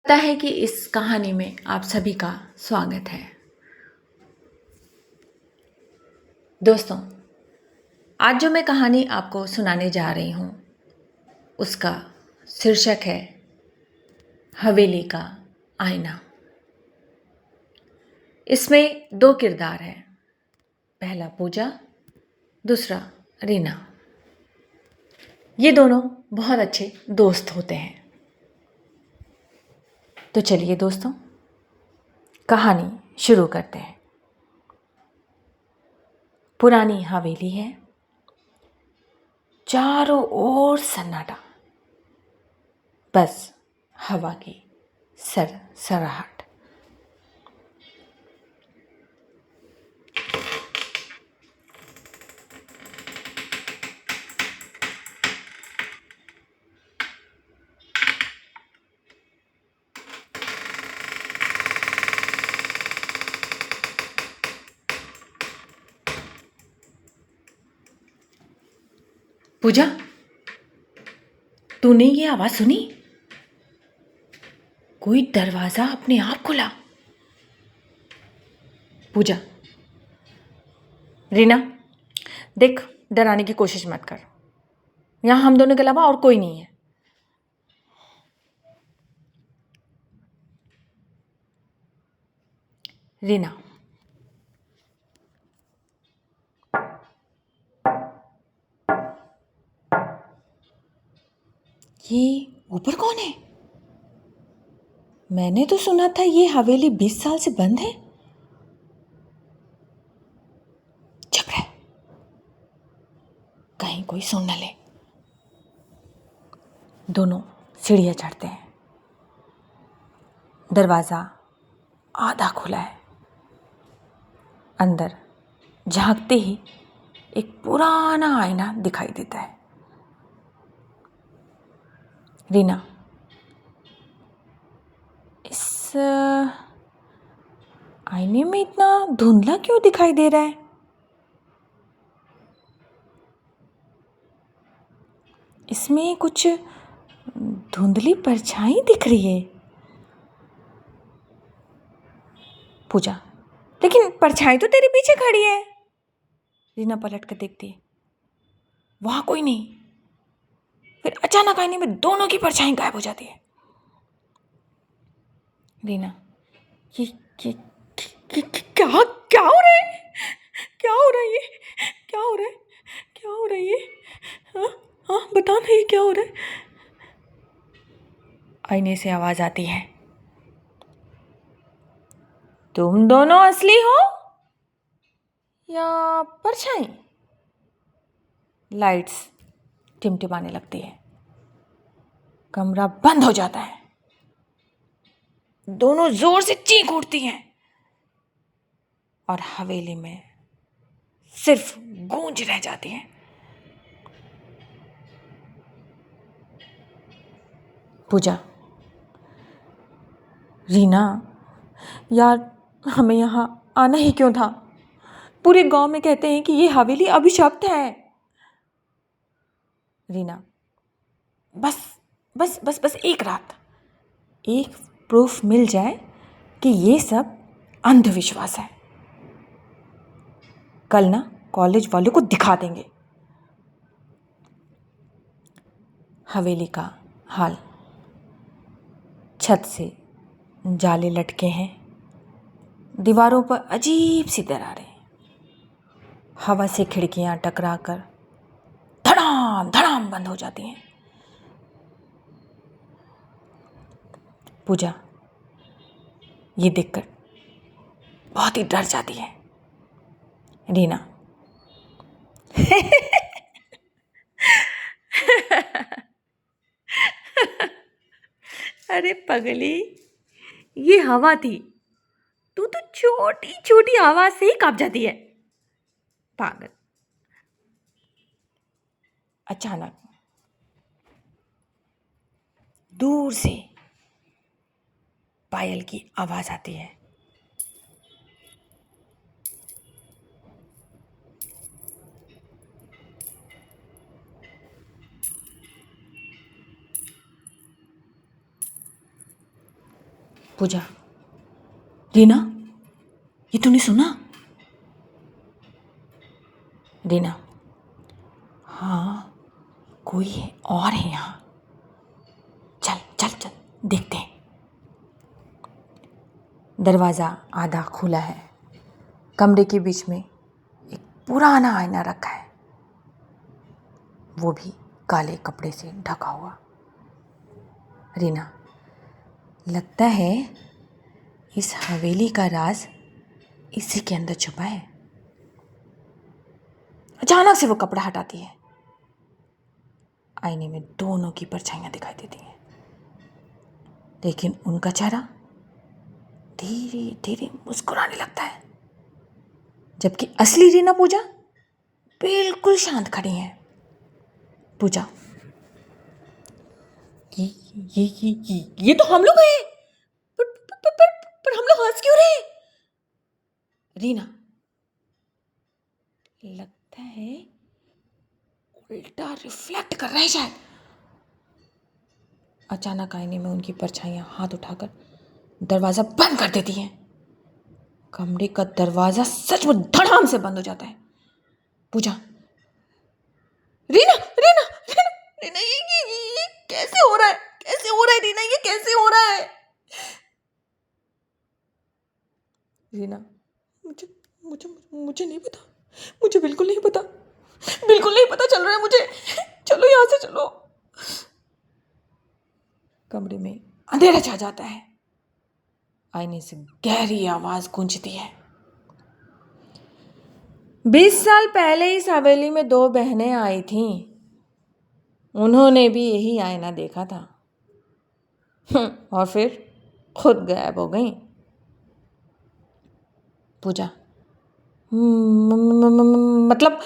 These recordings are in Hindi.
लगता है कि इस कहानी में आप सभी का स्वागत है। दोस्तों, आज जो मैं कहानी आपको सुनाने जा रही हूँ उसका शीर्षक है हवेली का आईना। इसमें दो किरदार हैं, पहला पूजा, दूसरा रीना। ये दोनों बहुत अच्छे दोस्त होते हैं। तो चलिए दोस्तों, कहानी शुरू करते हैं। पुरानी हवेली है, चारों ओर सन्नाटा, बस हवा की सरसराहट। पूजा, तूने ये आवाज सुनी? कोई दरवाजा अपने आप खुला। पूजा, रीना, देख, डराने की कोशिश मत कर। यहां हम दोनों के अलावा और कोई नहीं है। रीना, ये ऊपर कौन है? मैंने तो सुना था ये हवेली 20 साल से बंद है। चुप रह, कहीं कोई सुन न ले। दोनों सीढ़ियां चढ़ते हैं। दरवाजा आधा खुला है। अंदर झांकते ही एक पुराना आईना दिखाई देता है। रीना, इस आईने में इतना धुंधला क्यों दिखाई दे रहा है? इसमें कुछ धुंधली परछाई दिख रही है। पूजा, लेकिन परछाई तो तेरे पीछे खड़ी है। रीना पलट कर देखती है, वहां कोई नहीं। फिर अचानक आईने में दोनों की परछाई गायब हो जाती है। रीना, ये क्या क्या हो रहा है? क्या हो रहा है ये? क्या हो रहा है? क्या हो रहा है ये? हाँ हाँ, बता ना, ये क्या हो रहा है? आईने से आवाज आती है, तुम दोनों असली हो या परछाई? लाइट्स टिमटिमाने लगती है। कमरा बंद हो जाता है। दोनों जोर से चीख उठती हैं और हवेली में सिर्फ गूंज रह जाती है। पूजा, रीना, यार, हमें यहाँ आना ही क्यों था? पूरे गांव में कहते हैं कि ये हवेली अभिशप्त है। रीना, बस बस बस बस एक रात, एक प्रूफ मिल जाए कि ये सब अंधविश्वास है, कल ना कॉलेज वालों को दिखा देंगे। हवेली का हाल, छत से जाले लटके हैं, दीवारों पर अजीब सी दरारें, हवा से खिड़कियां टकराकर धड़ाम धड़ाम बंद हो जाती हैं। पूजा ये देखकर बहुत ही डर जाती है। रीना, अरे पगली, ये हवा थी। तू तो छोटी छोटी आवाज से ही कांप जाती है, पागल। अचानक दूर से पायल की आवाज आती है। पूजा, रीना, ये तूने सुना? रीना, हाँ कोई है और है यहाँ, चल चल चल देखते हैं। दरवाज़ा आधा खुला है। कमरे के बीच में एक पुराना आईना रखा है, वो भी काले कपड़े से ढका हुआ। रीना, लगता है इस हवेली का राज इसी के अंदर छुपा है। अचानक से वो कपड़ा हटाती है। आईने में दोनों की परछाइयां दिखाई देती हैं, लेकिन उनका चेहरा धीरे धीरे मुस्कुराने लगता है, जबकि असली रीना पूजा बिल्कुल शांत खड़ी है। पूजा, ये तो हम लोग हैं, पर हम लोग हंस क्यों रहे? रीना, लगता है उल्टा रिफ्लेक्ट कर रहे हैं शायद। अचानक आईने में उनकी परछाइयां हाथ उठाकर दरवाजा बंद कर देती हैं। कमरे का दरवाजा सच में धड़ाम से बंद हो जाता है। पूजा, रीना रीना रीना रीना, ये कैसे हो रहा है? कैसे हो रहा है रीना? ये कैसे हो रहा है? रीना, मुझे मुझे मुझे नहीं पता, मुझे बिल्कुल नहीं पता, बिल्कुल नहीं पता चल रहा है मुझे। चलो यहां से चलो। कमरे में अंधेरा छा जाता है। आईने से गहरी आवाज गूंजती है। 20 साल पहले इस हवेली में 2 बहनें आई थीं। उन्होंने भी यही आईना देखा था और फिर खुद गायब हो गई। पूजा, मतलब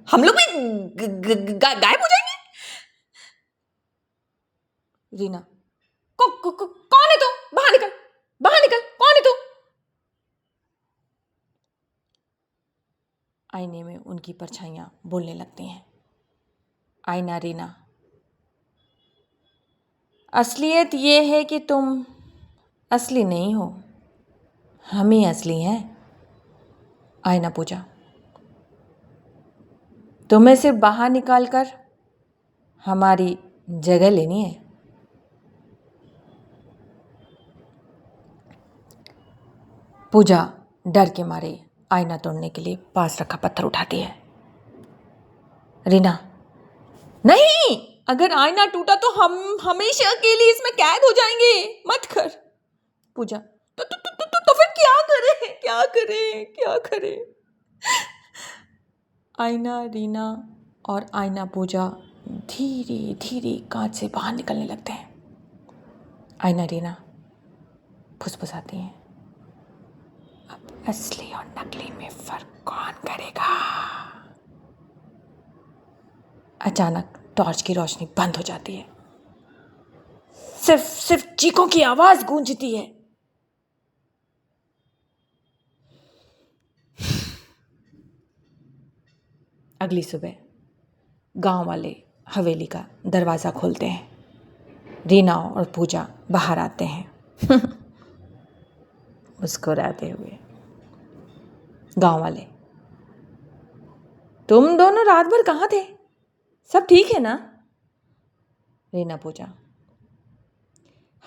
हम लोग भी गायब हो जाएंगे? रीना, कौन है तू? बाहर निकल, बाहर निकल, कौन है तू? आईने में उनकी परछाइयां बोलने लगती हैं। आईना, रीना, असलियत ये है कि तुम असली नहीं हो, हम ही असली हैं। आईना, पूजा, तुम्हें सिर्फ बाहर निकालकर हमारी जगह लेनी है। पूजा डर के मारे आईना तोड़ने के लिए पास रखा पत्थर उठाती है। रीना, नहीं, अगर आईना टूटा तो हम हमेशा के लिए इसमें कैद हो जाएंगे, मत कर। पूजा, तो फिर क्या करें? क्या करें? क्या करें? आईना, रीना और आईना पूजा धीरे धीरे कांच से बाहर निकलने लगते हैं। आईना, रीना फुसफुसाती हैं, अब असली और नकली में फर्क कौन करेगा? अचानक टॉर्च की रोशनी बंद हो जाती है। सिर्फ चीखों की आवाज गूंजती है। अगली सुबह गांव वाले हवेली का दरवाजा खोलते हैं। रीना और पूजा बाहर आते हैं मुस्कुराते हुए। गांव वाले, तुम दोनों रात भर कहाँ थे? सब ठीक है ना? रीना, पूजा,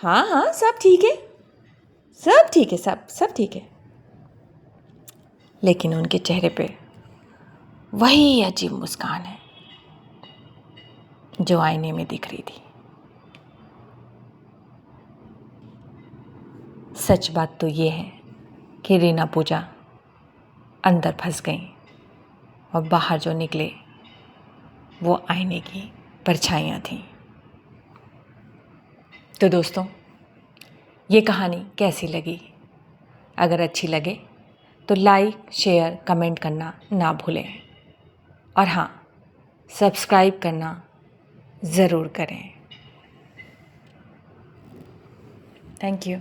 हाँ हाँ सब ठीक है, सब ठीक है, सब ठीक है। लेकिन उनके चेहरे पे वही अजीब मुस्कान है जो आईने में दिख रही थी। सच बात तो ये है कि रीना पूजा अंदर फंस गई और बाहर जो निकले वो आईने की परछाइयाँ थीं। तो दोस्तों, ये कहानी कैसी लगी? अगर अच्छी लगे तो लाइक, शेयर, कमेंट करना ना भूलें। और हाँ, सब्सक्राइब करना ज़रूर करें। Thank you.